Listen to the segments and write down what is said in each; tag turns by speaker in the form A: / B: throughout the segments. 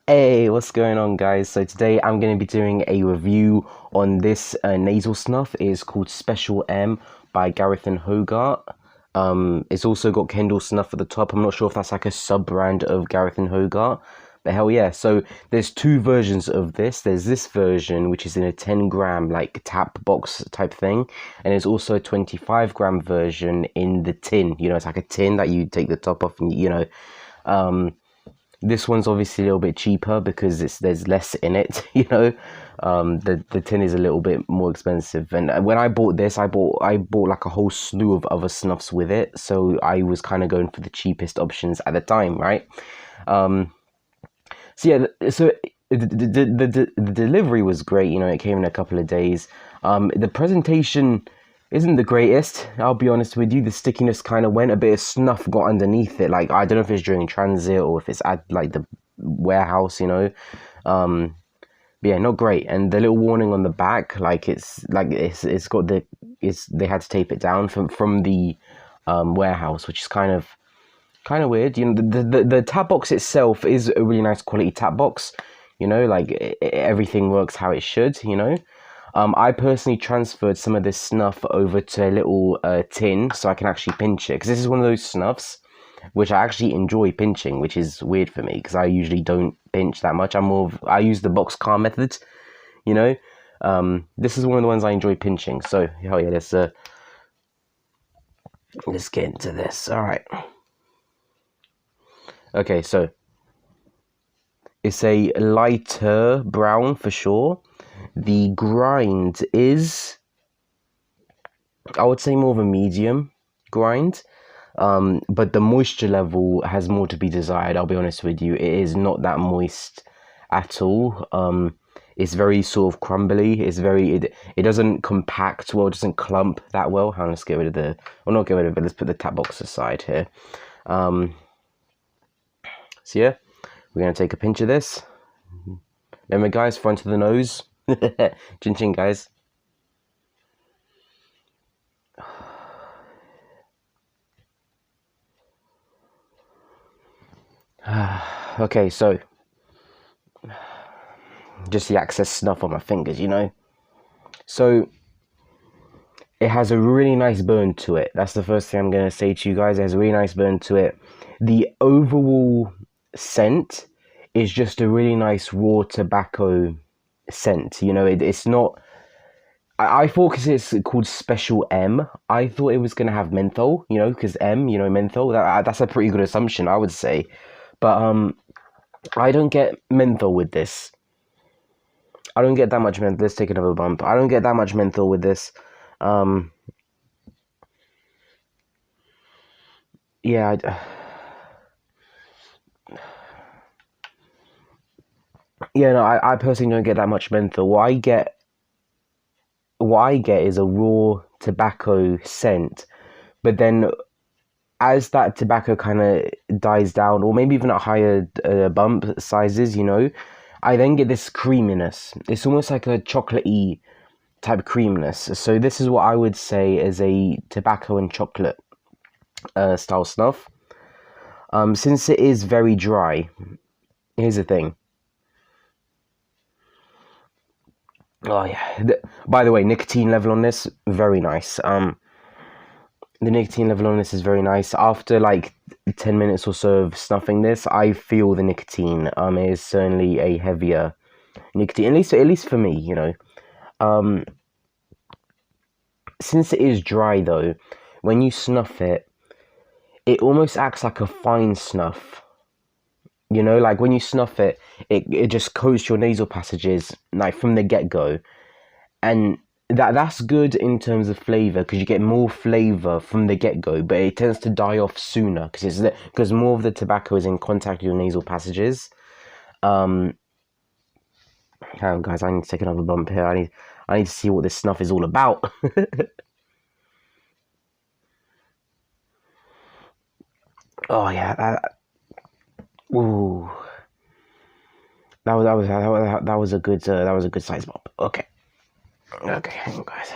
A: Hey, what's going on, guys? So today I'm going to be doing a review on this nasal snuff. It is called Special M by Gawith and Hogarth. It's also got Kendall Snuff at the top. I'm not sure if that's like a sub-brand of Gawith and Hogarth, but hell yeah. So there's two versions of this. There's this version, which is in a 10-gram like tap box type thing, and there's also a 25-gram version in the tin. You know, it's like a tin that you take the top off and, this one's obviously a little bit cheaper because there's less in it, the tin is a little bit more expensive. And when I bought this, I bought like a whole slew of other snuffs with it, so I was kind of going for the cheapest options at the time, right? So the delivery was great. It came in a couple of days. The presentation isn't the greatest, I'll be honest with you. The stickiness kind of went, a bit of snuff got underneath it. Like, I don't know if it's during transit or if it's at like the warehouse, but yeah, not great. And the little warning on the back, it's got they had to tape it down from the warehouse, which is kind of weird. The tap box itself is a really nice quality tap box. Everything works how it should. I personally transferred some of this snuff over to a little tin so I can actually pinch it, because this is one of those snuffs which I actually enjoy pinching, which is weird for me because I usually don't pinch that much. I use the box car method. This is one of the ones I enjoy pinching. So hell yeah, let's get into this. All right. Okay, so it's a lighter brown for sure. The grind is, I would say, more of a medium grind, but the moisture level has more to be desired. I'll be honest with you, it is not that moist at all. It's very sort of crumbly. It doesn't compact well, it doesn't clump that well. Hang on, let's get rid of not get rid of it, let's put the tap box aside here. So yeah, we're going to take a pinch of this. Remember, guys, front of the nose. Chin chin, guys. Okay, so just the excess snuff on my fingers, So it has a really nice burn to it. That's the first thing I'm going to say to you guys. It has a really nice burn to it. The overall scent is just a really nice raw tobacco scent. It's not, I thought, because it's called Special M, I thought it was going to have menthol, because M, menthol, that's a pretty good assumption, I would say. But I don't get menthol with this. I don't get that much menthol. Let's take another bump. I don't get that much menthol with this. Yeah, I personally don't get that much menthol. What I get is a raw tobacco scent, but then as that tobacco kind of dies down, or maybe even at higher bump sizes, I then get this creaminess. It's almost like a chocolatey type creaminess. So this is what I would say is a tobacco and chocolate style snuff. Since it is very dry, here's the thing. Oh yeah. By the way, nicotine level on this, very nice. The nicotine level on this is very nice. After like 10 minutes or so of snuffing this, I feel the nicotine. It is certainly a heavier nicotine, at least for me, Since it is dry though, when you snuff it, it almost acts like a fine snuff. Like when you snuff it, it just coats your nasal passages like from the get-go. And that's good in terms of flavor, because you get more flavor from the get-go, but it tends to die off sooner because more of the tobacco is in contact with your nasal passages. Hang on, guys, I need to take another bump here. I need to see what this snuff is all about. Oh yeah, ooh, that was a good size bump. Okay, hang on, guys.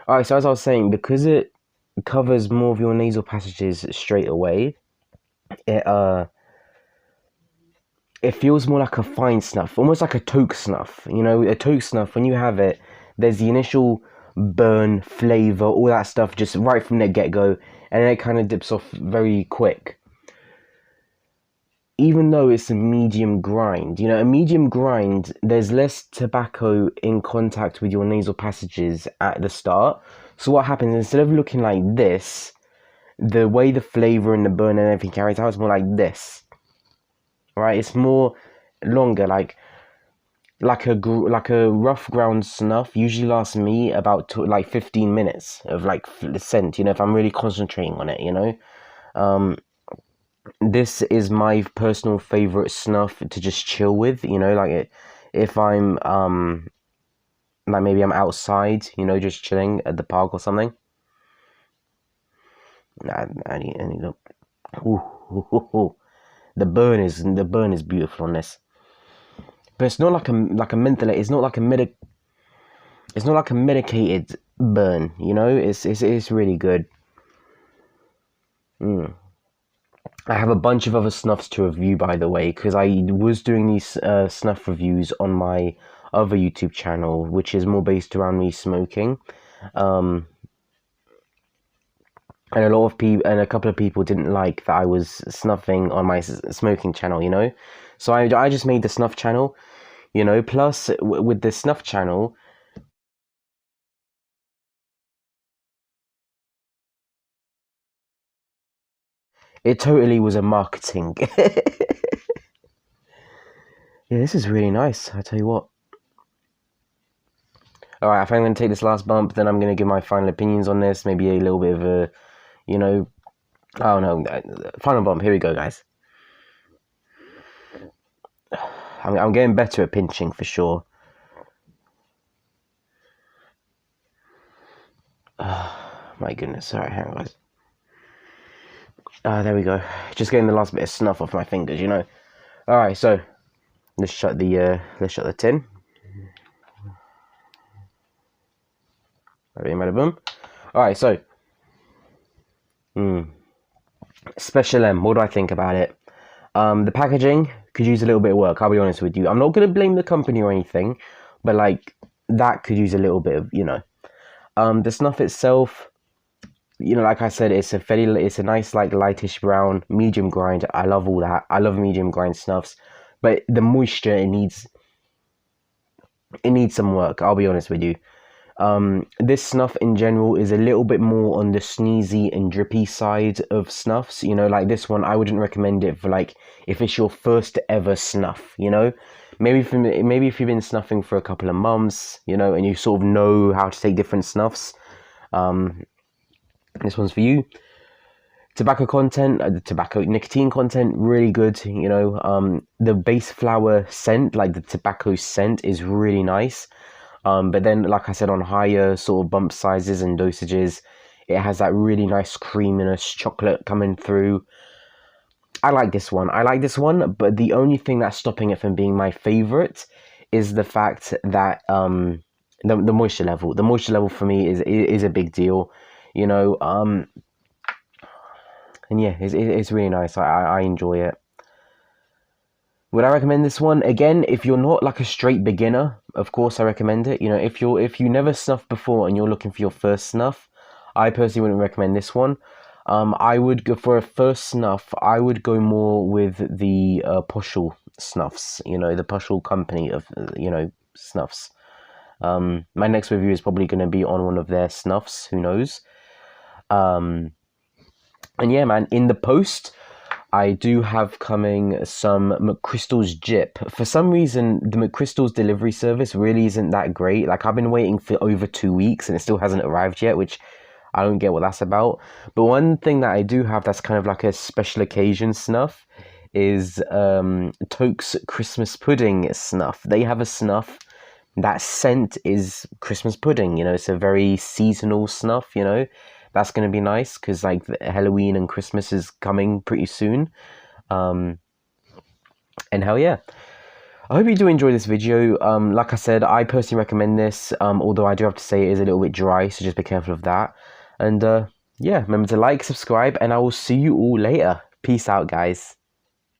A: All right, so as I was saying, because it covers more of your nasal passages straight away, it feels more like a fine snuff, almost like a toke snuff. You know, a toke snuff, when you have it, there's the initial burn, flavor, all that stuff just right from the get-go, and then it kind of dips off very quick. Even though it's a medium grind, you know, a medium grind, there's less tobacco in contact with your nasal passages at the start. So what happens, instead of looking like this, the way the flavor and the burn and everything carries out is more like this, right? It's more longer, like a rough ground snuff usually lasts me about like 15 minutes of like scent, you know, if I'm really concentrating on it, you know. This is my personal favorite snuff to just chill with, you know, like if I'm like maybe I'm outside, you know, just chilling at the park or something. I need look. Ooh. The burn is beautiful on this, but it's not like a menthol. It's not like a medicated burn, you know. It's really good. I have a bunch of other snuffs to review, by the way, because I was doing these snuff reviews on my other YouTube channel, which is more based around me smoking. And a couple of people didn't like that I was snuffing on my smoking channel, you know. So I just made the snuff channel, you know. Plus, with the snuff channel, it totally was a marketing. Yeah, this is really nice, I tell you what. Alright, I think I'm going to take this last bump, then I'm going to give my final opinions on this, maybe a little bit of a, you know, I don't know, final bump, here we go, guys. I'm getting better at pinching, for sure. My goodness, alright, hang on, guys. There we go. Just getting the last bit of snuff off my fingers, you know. Alright, so let's shut the tin. Boom. Alright, so Special M, what do I think about it? The packaging could use a little bit of work, I'll be honest with you. I'm not gonna blame the company or anything, but like that could use a little bit of, you know. The snuff itself, you know, like I said, it's a nice, like, lightish brown, medium grind. I love all that. I love medium grind snuffs, but the moisture, it needs some work, I'll be honest with you. This snuff in general is a little bit more on the sneezy and drippy side of snuffs, you know. Like this one, I wouldn't recommend it for, like, if it's your first ever snuff, you know. Maybe if you've been snuffing for a couple of months, you know, and you sort of know how to take different snuffs, this one's for you. Tobacco content, the nicotine content, really good, you know. The base flower scent, like the tobacco scent, is really nice. But then, like I said, on higher sort of bump sizes and dosages, it has that really nice creaminess, chocolate coming through. I like this one, but the only thing that's stopping it from being my favorite is the fact that the moisture level. The moisture level for me is a big deal, you know. And yeah, it's really nice. I enjoy it. Would I recommend this one? Again, if you're not like a straight beginner, of course I recommend it. You know, if you never snuffed before and you're looking for your first snuff, I personally wouldn't recommend this one. I would go for a first snuff. I would go more with the Poshul snuffs. You know, the Poshul company of snuffs. My next review is probably going to be on one of their snuffs. Who knows? And yeah, man, in the post, I do have coming some McChrystal's Jip. For some reason, the McChrystal's delivery service really isn't that great. Like, I've been waiting for over 2 weeks and it still hasn't arrived yet, which I don't get what that's about. But one thing that I do have that's kind of like a special occasion snuff is Toke's Christmas Pudding snuff. They have a snuff. That scent is Christmas pudding, you know. It's a very seasonal snuff, you know. That's going to be nice because, like, Halloween and Christmas is coming pretty soon. And hell yeah. I hope you do enjoy this video. Like I said, I personally recommend this, although I do have to say it is a little bit dry, so just be careful of that. And yeah, remember to like, subscribe, and I will see you all later. Peace out, guys.